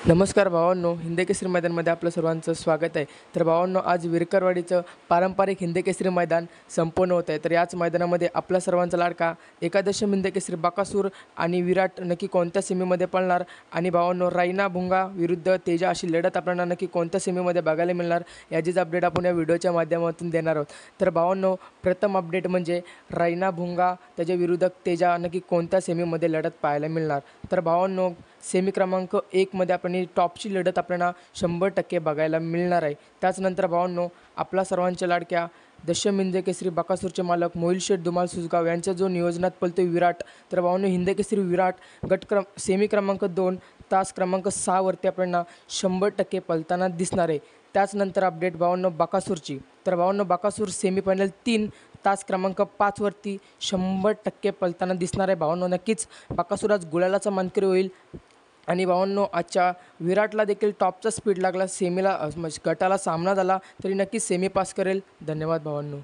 नमस्कार भावांनो, हिंदकेसरी मैदानमध्ये आपलं सर्वांचं स्वागत आहे. तर भावांनो, आज विरकरवाडीचं पारंपरिक हिंदकेसरी मैदान संपन्न होत आहे. तर याच मैदानामध्ये आपला सर्वांचा लाडका एकादशम हिंदकेसरी बकासूर आणि विराट नक्की कोणत्या सेमीमध्ये पळणार आणि भावांनो, रायना भुंगा विरुद्ध तेजा अशी लढत आपल्याला नक्की कोणत्या सेमीमध्ये बघायला मिळणार याचीच अपडेट आपण या व्हिडिओच्या माध्यमातून देणार आहोत. तर भावांनो, प्रथम अपडेट म्हणजे रायना भुंगा त्याच्या विरुद्ध तेजा नक्की कोणत्या सेमीमध्ये लढत पाहायला मिळणार. तर भावांनो, सेमी क्रमांक 1मध्ये आपण ही टॉपची लढत आपल्याला 100% बघायला मिळणार आहे. त्याचनंतर भावांनो, आपला सर्वांच्या लाडक्या दशम हिंदकेसरी बकासूरचे मालक मोहिल शेठ धुमाल सुजगाव यांच्या जो नियोजनात पळतो विराट. तर भावांनो, हिंदकेसरी विराट सेमी क्रमांक 2 तास क्रमांक 6 वरती आपल्याला 100% पळताना दिसणार आहे. त्याचनंतर अपडेट भावांनो बकासूरची. तर भावांनो, बकासूर सेमीफायनल 3 तास क्रमांक 5 वरती 100% पळताना दिसणार आहे. भावांनो, नक्कीच बकासूर आज गुलालाचा मानकरी होईल. आणि भावांनो, आजच्या विराटला देखील टॉपचा स्पीड लागला. सेमीला गटाला सामना झाला तरी नक्कीच सेमी पास करेल. धन्यवाद भावांनो.